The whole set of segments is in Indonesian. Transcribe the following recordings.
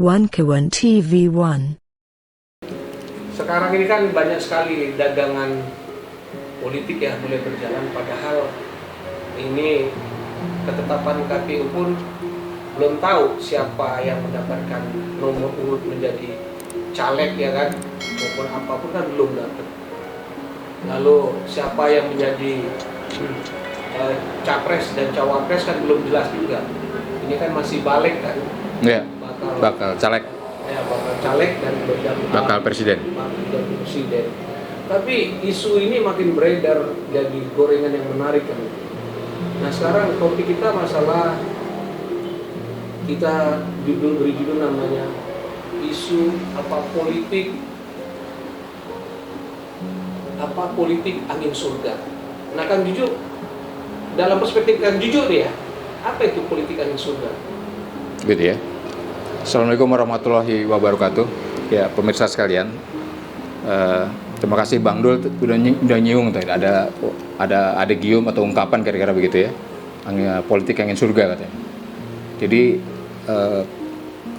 One Kewan TV1. Sekarang ini kan banyak sekali dagangan politik yang mulai berjalan, padahal ini ketetapan KPU pun belum tahu siapa yang mendapatkan nomor urut menjadi caleg, ya kan, maupun apapun kan belum dapat. Lalu siapa yang menjadi capres dan cawapres kan belum jelas juga. Ini kan masih balik kan. Iya. Bakal caleg. Ya, bakal caleg dan bakal presiden. Tapi isu ini makin beredar jadi gorengan yang menarik kan. Nah, sekarang topik kita masalah, kita beri judul namanya isu politik angin surga. Nah, Kang Juju, dalam perspektif Kang Juju nih ya, apa itu politik angin surga? Gitu ya. Assalamualaikum warahmatullahi wabarakatuh. Ya, pemirsa sekalian, terima kasih Bang Dul udah nyiung tadi. Ada gium atau ungkapan kira-kira begitu ya. Politik angin surga katanya. Jadi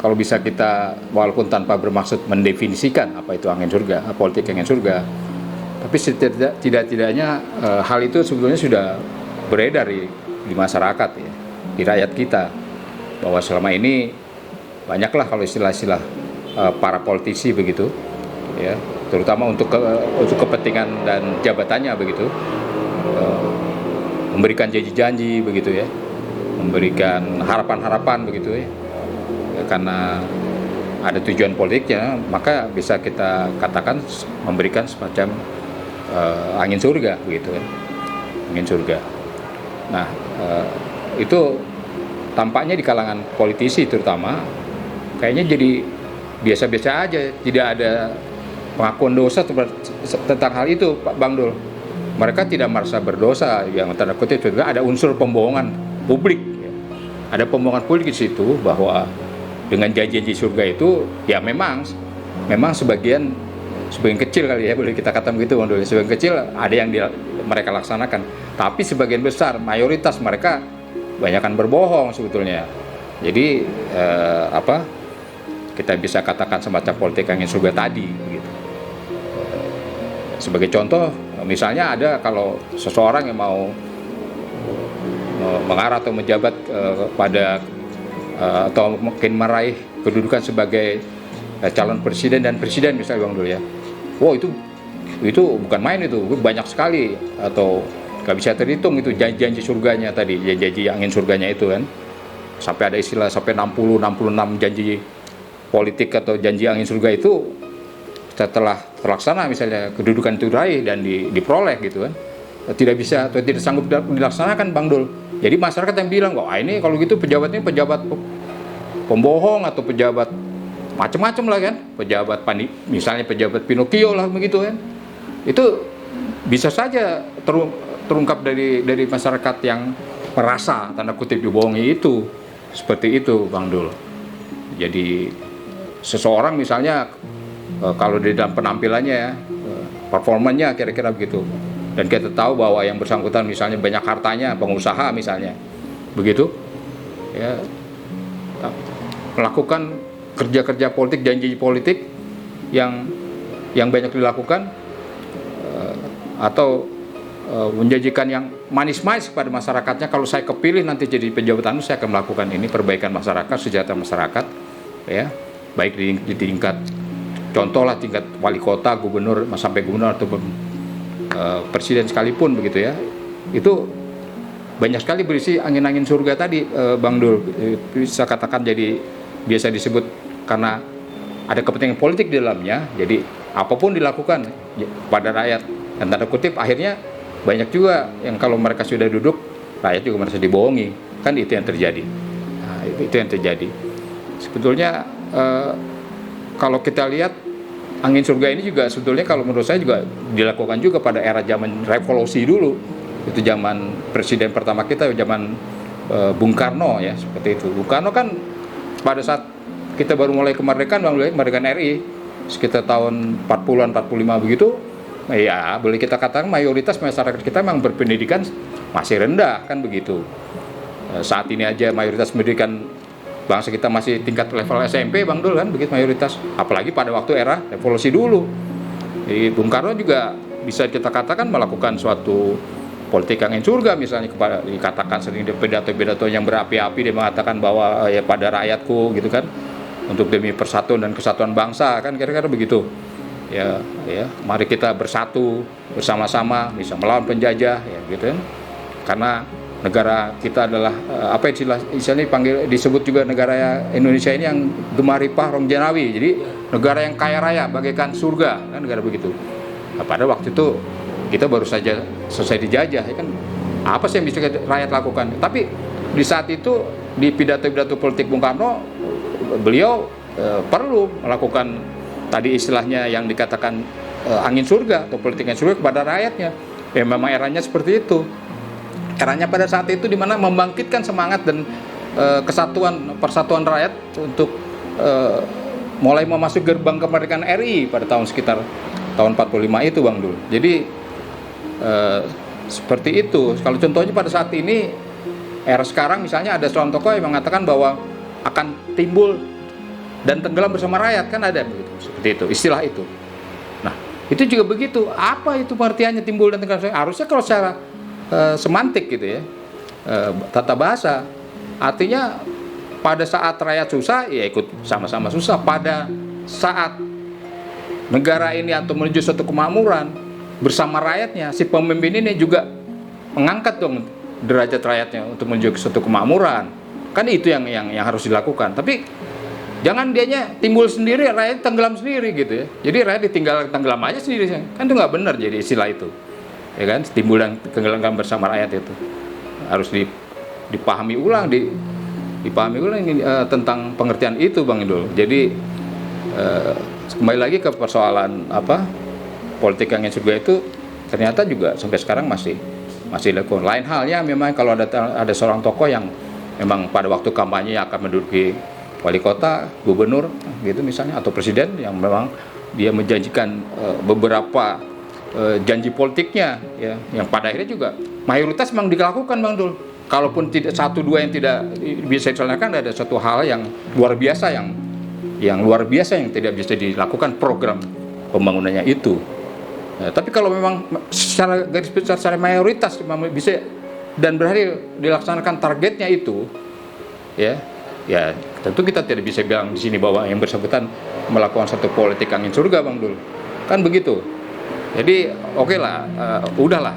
kalau bisa kita, walaupun tanpa bermaksud mendefinisikan apa itu angin surga, politik angin surga, tapi tidak-tidaknya hal itu sebetulnya sudah beredar di masyarakat ya, di rakyat kita, bahwa selama ini banyaklah kalau istilah-istilah para politisi begitu ya, terutama untuk kepentingan dan jabatannya begitu, memberikan janji-janji begitu ya, memberikan harapan-harapan begitu ya, karena ada tujuan politiknya, maka bisa kita katakan memberikan semacam angin surga begitu kan, angin surga. Nah, itu tampaknya di kalangan politisi terutama kayaknya jadi biasa-biasa aja, tidak ada pengakuan dosa tentang hal itu, Pak Bang Dul. Mereka tidak merasa berdosa, yang tanda kutip juga ada unsur pembohongan publik. Ada pembohongan publik di situ, bahwa dengan janji-janji surga itu ya memang sebagian kecil kali ya, boleh kita katakan begitu Bang Dul. Sebagian kecil ada yang mereka laksanakan, tapi sebagian besar, mayoritas mereka banyakkan berbohong sebetulnya. Jadi kita bisa katakan semacam politik angin surga tadi gitu. Sebagai contoh, misalnya ada kalau seseorang yang mau mengarah atau menjabat pada atau mungkin meraih kedudukan sebagai calon presiden dan presiden misalnya Bang Dul ya. Wow, itu bukan main, itu banyak sekali, atau nggak bisa terhitung itu janji surganya tadi, janji angin surganya itu kan. Sampai ada istilah sampai 66 janji politik atau janji angin surga itu setelah terlaksana, misalnya kedudukan itu diraih dan diperoleh gitu kan, tidak bisa atau tidak sanggup dilaksanakan Bang Dul. Jadi masyarakat yang bilang, wah ini kalau gitu pejabatnya pejabat pembohong atau pejabat macam-macam lah kan, misalnya pejabat Pinocchio lah begitu kan. Itu bisa saja terungkap dari masyarakat yang merasa tanda kutip dibohongi itu, seperti itu Bang Dul. Jadi seseorang misalnya kalau di dalam penampilannya ya, performanya kira-kira begitu, dan kita tahu bahwa yang bersangkutan misalnya banyak hartanya, pengusaha misalnya begitu ya, melakukan kerja-kerja politik, janji politik yang banyak dilakukan, atau menjanjikan yang manis-manis kepada masyarakatnya, kalau saya kepilih nanti jadi pejabat saya akan melakukan ini, perbaikan masyarakat, sejahtera masyarakat ya, baik di tingkat contoh lah, tingkat wali kota, gubernur, sampai gubernur atau presiden sekalipun begitu ya. Itu banyak sekali berisi angin-angin surga tadi Bang Dul, bisa katakan jadi biasa disebut karena ada kepentingan politik di dalamnya. Jadi apapun dilakukan pada rakyat, dan tanda kutip akhirnya banyak juga yang kalau mereka sudah duduk, rakyat juga merasa dibohongi, kan itu yang terjadi. Nah, itu yang terjadi. Sebetulnya kalau kita lihat angin surga ini juga sebetulnya kalau menurut saya juga dilakukan juga pada era zaman revolusi dulu. Itu zaman presiden pertama kita, zaman Bung Karno ya, seperti itu. Bung Karno kan pada saat kita baru mulai kemerdekaan, kemerdekaan RI sekitar tahun 40-an, 45 begitu. Ya, boleh kita katakan mayoritas masyarakat kita memang berpendidikan masih rendah kan begitu. Saat ini aja mayoritas pendidikan bangsa kita masih tingkat level SMP Bang Dul kan begitu mayoritas, apalagi pada waktu era revolusi dulu. Jadi Bung Karno juga bisa kita katakan melakukan suatu politik angin surga, misalnya kepada dikatakan sering di pidato-pidato yang berapi-api, dia mengatakan bahwa ya pada rakyatku gitu kan, untuk demi persatuan dan kesatuan bangsa kan, kira-kira begitu. Ya, mari kita bersatu bersama-sama bisa melawan penjajah ya gitu kan. Karena negara kita adalah apa istilahnya disebut juga negara Indonesia ini yang gemaripah rom janawi. Jadi negara yang kaya raya bagaikan surga kan, negara begitu. Nah, pada waktu itu kita baru saja selesai dijajah ya kan. Apa sih yang bisa rakyat lakukan? Tapi di saat itu di pidato-pidato politik Bung Karno, beliau perlu melakukan tadi istilahnya yang dikatakan angin surga atau politik angin surga kepada rakyatnya. Ya memang eranya seperti itu. Eranya pada saat itu di mana membangkitkan semangat dan persatuan rakyat untuk mulai memasuki gerbang kemerdekaan RI pada sekitar tahun 45 itu Bang Dul. Jadi seperti itu. Kalau contohnya pada saat ini era sekarang misalnya ada seorang tokoh yang mengatakan bahwa akan timbul dan tenggelam bersama rakyat, kan ada begitu, seperti itu istilah itu. Nah itu juga begitu, apa itu pengertiannya timbul dan tenggelam? Harusnya kalau secara semantik gitu ya, tata bahasa, artinya pada saat rakyat susah ya ikut sama-sama susah. Pada saat negara ini atau menuju suatu kemakmuran bersama rakyatnya, si pemimpin ini juga mengangkat dong derajat rakyatnya untuk menuju ke suatu kemakmuran. Kan itu yang harus dilakukan. Tapi jangan dianya timbul sendiri, rakyat tenggelam sendiri gitu ya. Jadi rakyat ditinggal tenggelam aja sendiri, kan itu nggak benar jadi istilah itu, ya kan? Timbul dan tenggelam bersama rakyat itu harus dipahami ulang, dipahami ulang tentang pengertian itu Bang Indul. Jadi kembali lagi ke persoalan politik angin surga itu ternyata juga sampai sekarang masih dilakukan. Lain halnya memang kalau ada seorang tokoh yang memang pada waktu kampanye akan menduduki wali kota, gubernur gitu misalnya, atau presiden yang memang dia menjanjikan beberapa janji politiknya ya, yang pada akhirnya juga mayoritas memang dilakukan Bang Dul. Kalaupun tidak satu dua yang tidak bisa dilaksanakan, ada satu hal yang luar biasa yang luar biasa yang tidak bisa dilakukan program pembangunannya itu. Nah, tapi kalau memang secara garis besar secara mayoritas memang bisa dan berhasil dilaksanakan targetnya itu ya tentu kita tidak bisa bilang di sini bahwa yang bersangkutan melakukan satu politik angin surga Bang Dul, kan begitu. Jadi oke lah, udahlah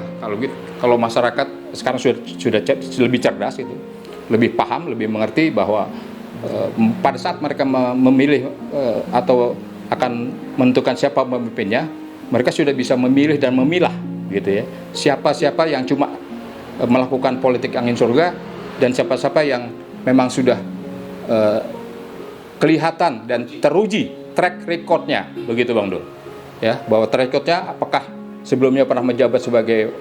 kalau masyarakat sekarang sudah lebih cerdas itu, lebih paham, lebih mengerti bahwa pada saat mereka memilih atau akan menentukan siapa pemimpinnya, mereka sudah bisa memilih dan memilah gitu ya, siapa yang cuma melakukan politik angin surga dan siapa-siapa yang memang sudah kelihatan dan teruji track recordnya begitu Bang Dul ya, bahwa track recordnya apakah sebelumnya pernah menjabat sebagai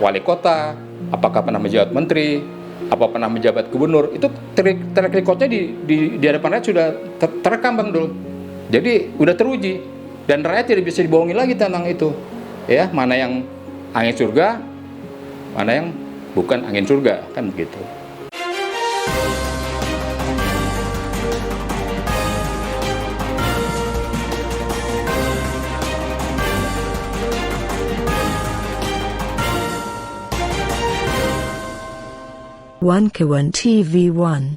wali kota, apakah pernah menjabat menteri, apa pernah menjabat gubernur, itu track recordnya di hadapan rakyat sudah terekam Bang Dul. Jadi udah teruji dan rakyat tidak bisa dibohongi lagi tentang itu ya, mana yang angin surga, mana yang bukan angin surga, kan begitu. One Kawan TV 1